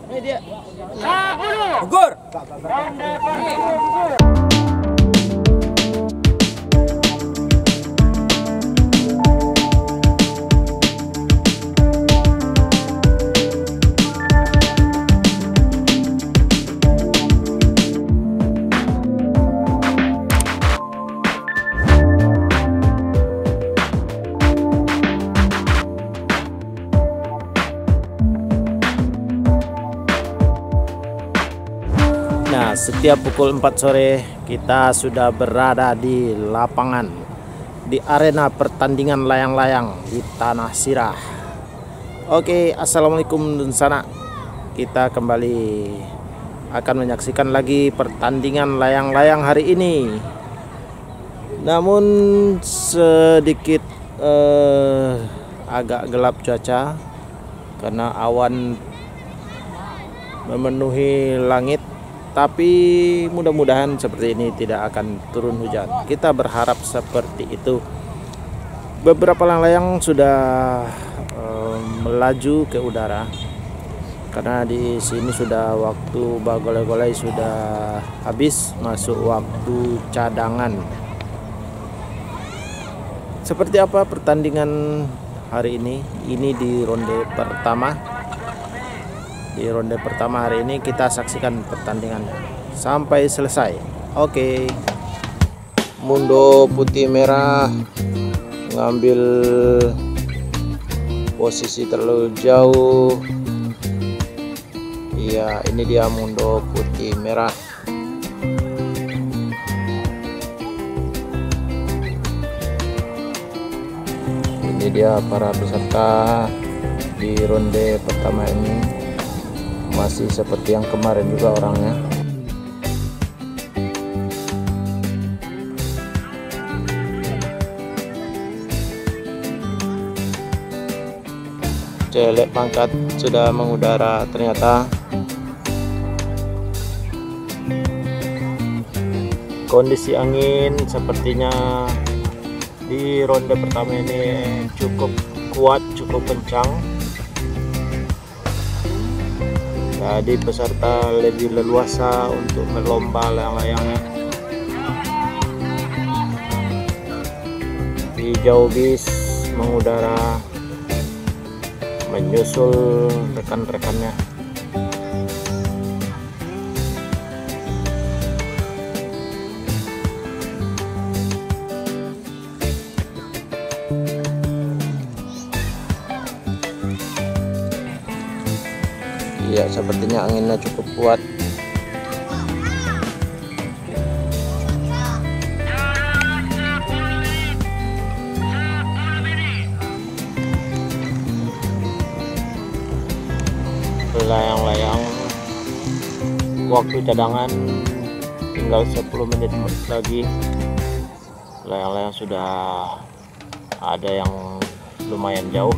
Ini dia. Gugur. Nah, setiap pukul 4 sore kita sudah berada di lapangan, di arena pertandingan layang-layang di Tanah Sirah. Oke, assalamualaikum Dunsana. Kita kembali akan menyaksikan lagi pertandingan layang-layang hari ini. Namun sedikit agak gelap cuaca karena awan memenuhi langit. Tapi mudah-mudahan seperti ini tidak akan turun hujan. Kita berharap seperti itu. Beberapa layang-layang sudah melaju ke udara karena di sini sudah waktu bagolai-golai sudah habis, masuk waktu cadangan. Seperti apa pertandingan hari ini? Ini di ronde pertama. Di ronde pertama hari ini kita saksikan pertandingannya sampai selesai. Oke. Mundo putih merah ngambil posisi terlalu jauh. Iya, ini dia Mundo putih merah. Ini dia para peserta di ronde pertama ini. Masih seperti yang kemarin juga orangnya. Celek pangkat sudah mengudara ternyata. Kondisi angin sepertinya di ronde pertama ini cukup kuat, cukup kencang. Jadi peserta lebih leluasa untuk melomba layang-layangnya. Hijau bis mengudara menyusul rekan-rekannya. Ya, sepertinya anginnya cukup kuat. Layang-layang waktu cadangan tinggal 10 menit lagi. Layang-layang sudah ada yang lumayan jauh.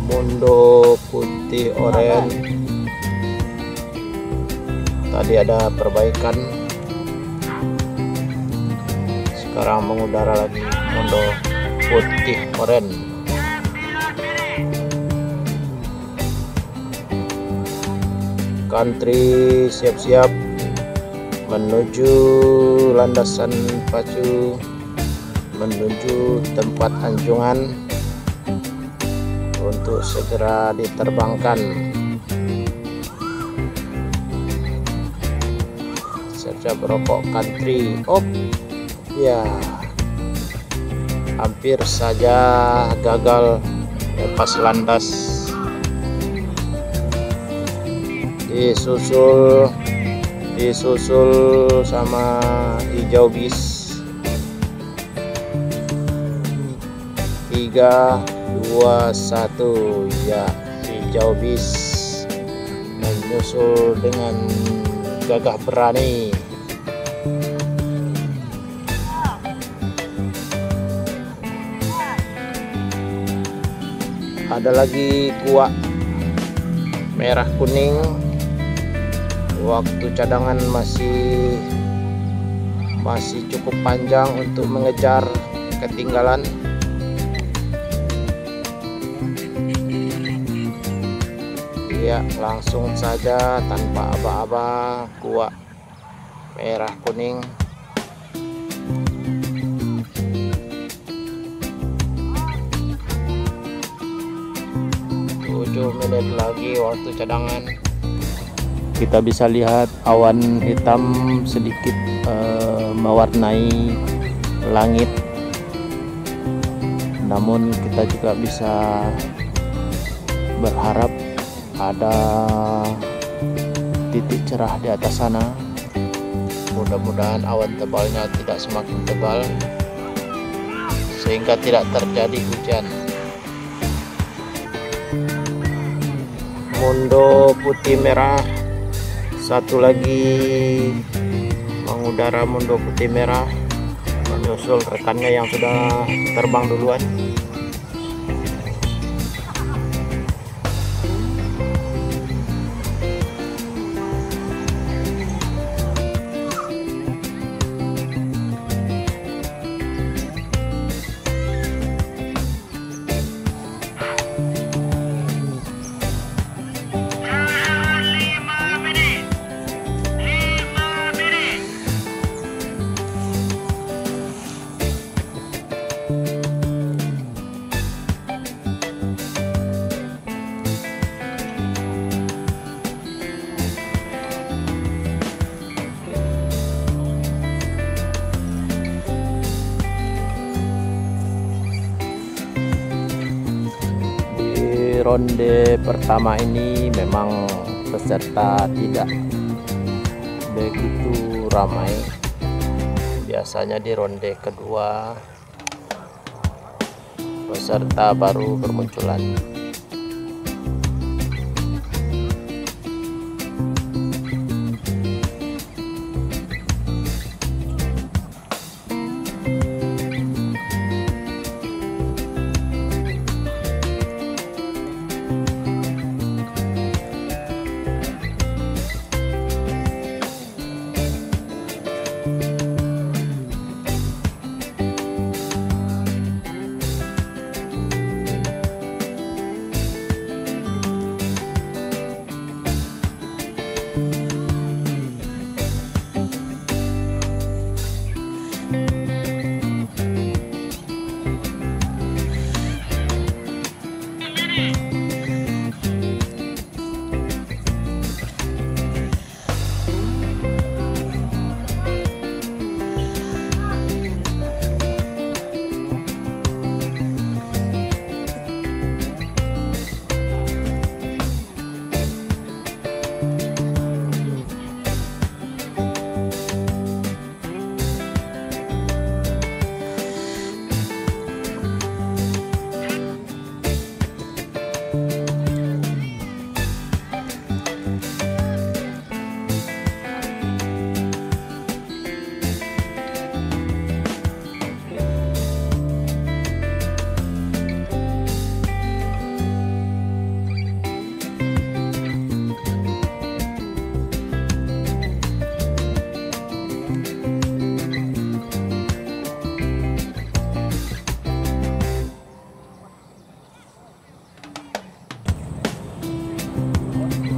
Mundo putih oranye tadi ada perbaikan, sekarang mengudara lagi Mundo putih oranye. Country siap-siap menuju landasan pacu, menuju tempat anjungan untuk segera diterbangkan. Siap-siap rokok country. Oh ya, hampir saja gagal lepas landas. Disusul sama hijau bis. 3, 2, 1 ya, hijau bis menyusul dengan gagah berani. Ada lagi kuak merah kuning Waktu cadangan masih cukup panjang untuk mengejar ketinggalan. Ya, langsung saja tanpa aba-aba, kuah merah kuning. Menit lagi waktu cadangan. Kita bisa lihat awan hitam sedikit mewarnai langit, namun kita juga bisa berharap ada titik cerah di atas sana. Mudah-mudahan awan tebalnya tidak semakin tebal sehingga tidak terjadi hujan. Mondo putih merah, satu lagi mengudara mondo putih merah, menyusul rekannya yang sudah terbang duluan. Ronde pertama ini memang peserta tidak begitu ramai. Biasanya di ronde kedua peserta baru bermunculan.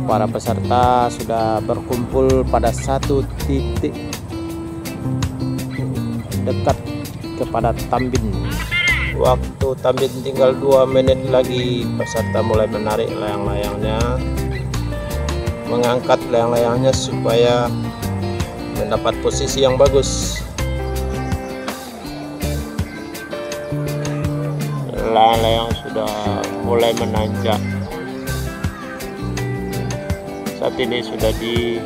Para peserta sudah berkumpul pada satu titik dekat kepada Tambin. Waktu Tambin tinggal 2 menit lagi, peserta mulai menarik layang-layangnya, mengangkat layang-layangnya supaya mendapat posisi yang bagus. Layang-layang sudah mulai menanjak. Saat ini sudah di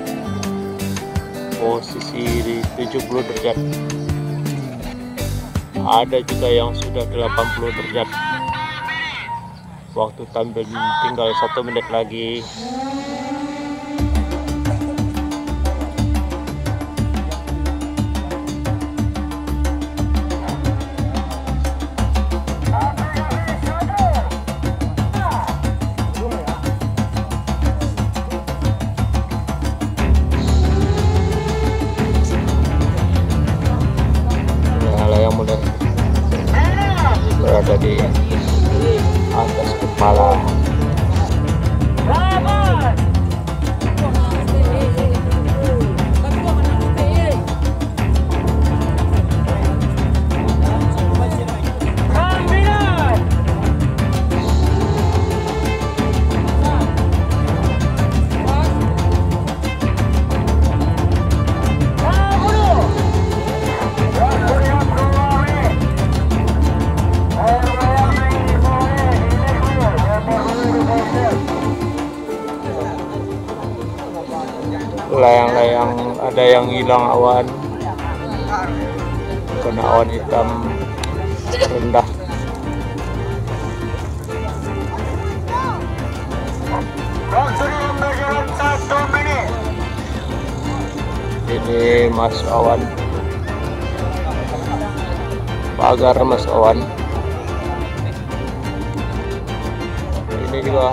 posisi 70 derajat. Ada juga yang sudah 80 derajat. Waktu Tambin tinggal 1 menit lagi. ada di atas kepala. Layang-layang ada yang hilang awan karena awan hitam rendah. Ini Mas Awan, pagar Mas Awan. Ini juga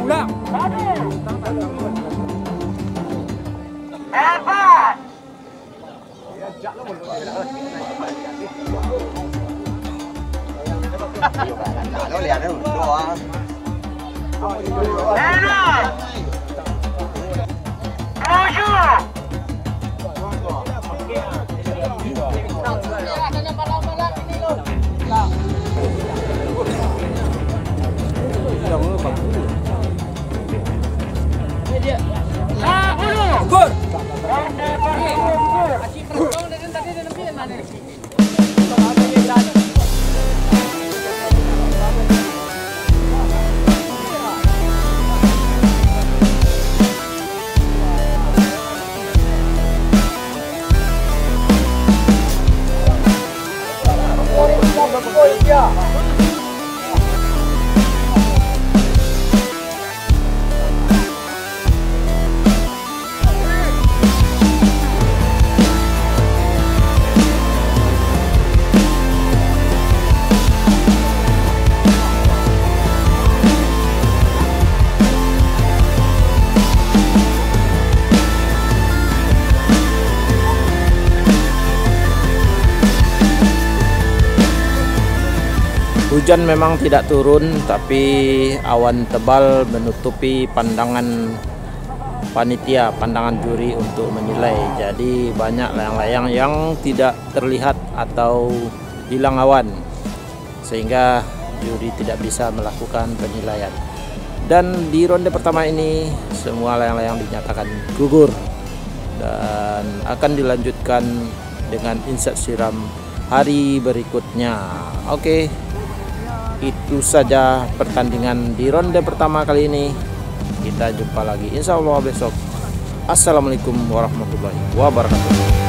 ulang. Hujan memang tidak turun, tapi awan tebal menutupi pandangan panitia, pandangan juri untuk menilai. Jadi banyak layang-layang yang tidak terlihat atau hilang awan, sehingga juri tidak bisa melakukan penilaian. Dan di ronde pertama ini semua layang-layang dinyatakan gugur dan akan dilanjutkan dengan insert siram hari berikutnya. Oke. Itu saja pertandingan di ronde pertama kali ini. Kita jumpa lagi insya Allah besok. Assalamualaikum warahmatullahi wabarakatuh.